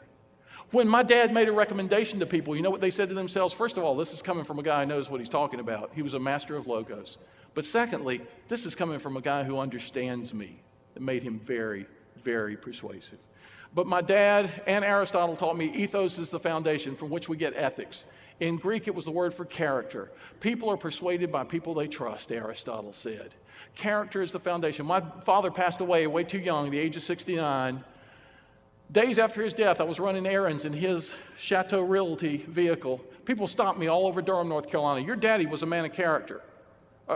When my dad made a recommendation to people, you know what they said to themselves? First of all, this is coming from a guy who knows what he's talking about. He was a master of logos. But secondly, this is coming from a guy who understands me. It made him very, very persuasive. But my dad and Aristotle taught me ethos is the foundation from which we get ethics. In Greek, it was the word for character. People are persuaded by people they trust, Aristotle said. Character is the foundation. My father passed away way too young, at the age of 69. Days after his death, I was running errands in his Chateau Realty vehicle. People stopped me all over Durham, North Carolina. Your daddy was a man of character.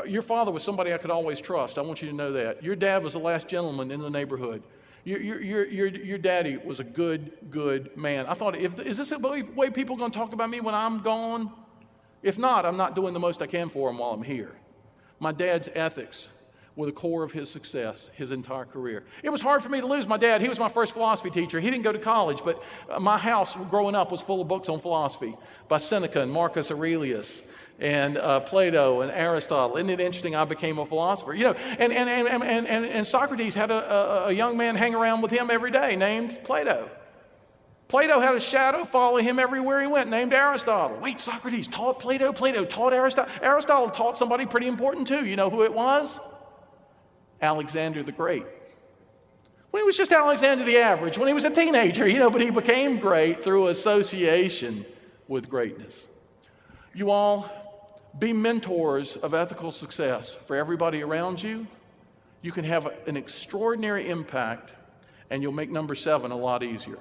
Your father was somebody I could always trust. I want you to know that. Your dad was the last gentleman in the neighborhood. Your daddy was a good man. I thought, is this the way people are going to talk about me when I'm gone? If not, I'm not doing the most I can for him while I'm here. My dad's ethics were the core of his success his entire career. It was hard for me to lose my dad. He was my first philosophy teacher. He didn't go to college, but my house growing up was full of books on philosophy by Seneca and Marcus Aurelius and Plato and Aristotle. Isn't it interesting? I became a philosopher. You know, and Socrates had a young man hang around with him every day named Plato. Plato had a shadow follow him everywhere he went named Aristotle. Wait, Socrates taught Plato? Plato taught Aristotle? Aristotle taught somebody pretty important too. You know who it was? Alexander the Great. When he was just Alexander the Average, when he was a teenager, you know, but he became great through association with greatness. You all be mentors of ethical success for everybody around you. You can have an extraordinary impact, and you'll make number 7 a lot easier.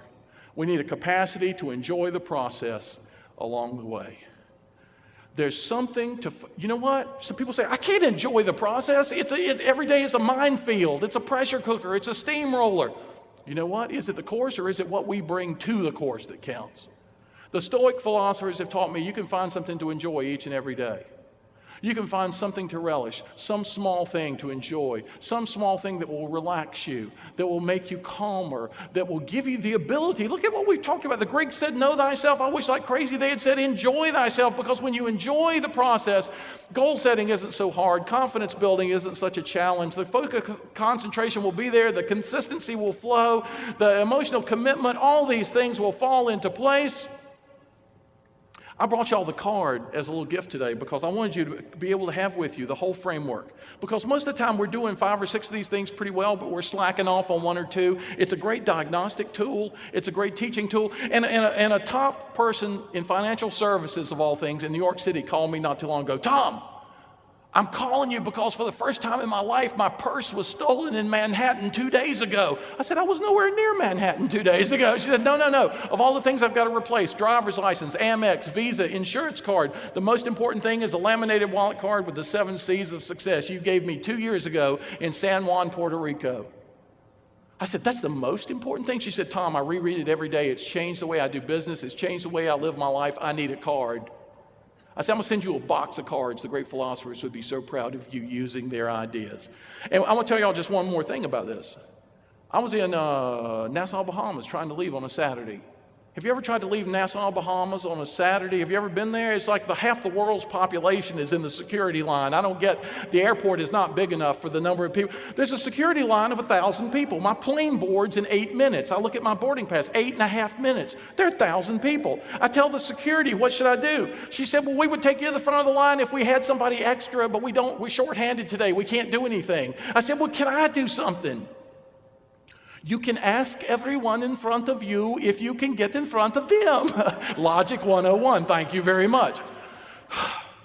We need a capacity to enjoy the process along the way. There's something to, you know what? Some people say, I can't enjoy the process. Every day is a minefield. It's a pressure cooker. It's a steamroller. You know what? Is it the course or is it what we bring to the course that counts? The Stoic philosophers have taught me you can find something to enjoy each and every day. You can find something to relish, some small thing to enjoy, some small thing that will relax you, that will make you calmer, that will give you the ability. Look at what we've talked about. The Greeks said, know thyself. I wish like crazy they had said, enjoy thyself, because when you enjoy the process, goal setting isn't so hard. Confidence building isn't such a challenge. The focus, concentration will be there. The consistency will flow. The emotional commitment, all these things will fall into place. I brought y'all the card as a little gift today because I wanted you to be able to have with you the whole framework. Because most of the time we're doing 5 or 6 of these things pretty well, but we're slacking off on 1 or 2. It's a great diagnostic tool. It's a great teaching tool. And a top person in financial services, of all things, in New York City called me not too long ago. Tom, I'm calling you because for the first time in my life, my purse was stolen in Manhattan 2 days ago. I said, I was nowhere near Manhattan 2 days ago. She said, no. Of all the things I've got to replace, driver's license, Amex, Visa, insurance card, the most important thing is a laminated wallet card with the 7 C's of success you gave me 2 years ago in San Juan, Puerto Rico. I said, that's the most important thing? She said, Tom, I reread it every day. It's changed the way I do business. It's changed the way I live my life. I need a card. I said, I'm going to send you a box of cards. The great philosophers would be so proud of you using their ideas. And I want to tell y'all just one more thing about this. I was in Nassau, Bahamas, trying to leave on a Saturday. Have you ever tried to leave Nassau, Bahamas on a Saturday? Have you ever been there? It's like half the world's population is in the security line. I don't get, the airport is not big enough for the number of people. There's a security line of 1,000 people. My plane boards in 8 minutes. I look at my boarding pass, 8.5 minutes. There are 1,000 people. I tell the security, what should I do? She said, well, we would take you to the front of the line if we had somebody extra, but we don't, we're shorthanded today. We can't do anything. I said, well, can I do something? You can ask everyone in front of you if you can get in front of them. Logic 101, thank you very much.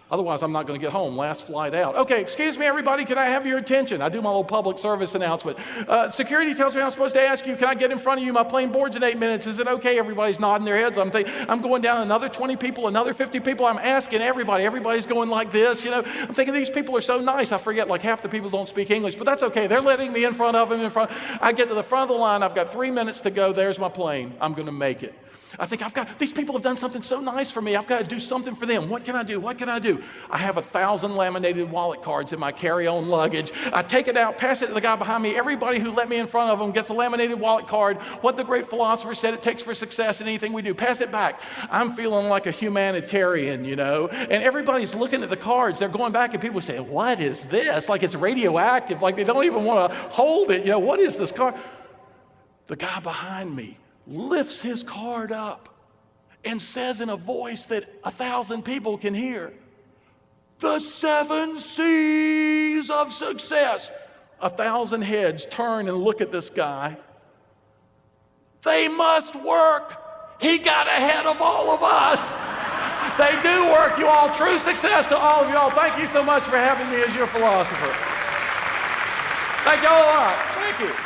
Otherwise, I'm not going to get home. Last flight out. Okay, excuse me, everybody. Can I have your attention? I do my little public service announcement. Security tells me I'm supposed to ask you, can I get in front of you? My plane boards in 8 minutes. Is it okay? Everybody's nodding their heads. I'm going down another 20 people, another 50 people. I'm asking everybody. Everybody's going like this. You know, I'm thinking these people are so nice. I forget like half the people don't speak English, but that's okay. They're letting me in front of them. I get to the front of the line. I've got 3 minutes to go. There's my plane. I'm going to make it. I think these people have done something so nice for me. I've got to do something for them. What can I do? What can I do? I have 1,000 laminated wallet cards in my carry-on luggage. I take it out, pass it to the guy behind me. Everybody who let me in front of them gets a laminated wallet card. What the great philosopher said it takes for success in anything we do. Pass it back. I'm feeling like a humanitarian, you know. And everybody's looking at the cards. They're going back and people say, what is this? Like it's radioactive. Like they don't even want to hold it. You know, what is this card? The guy behind me lifts his card up and says in a voice that 1,000 people can hear, the 7 C's of success. 1,000 heads turn and look at this guy. They must work. He got ahead of all of us. They do work, you all. True success to all of you all. Thank you so much for having me as your philosopher. Thank you all a lot. Thank you.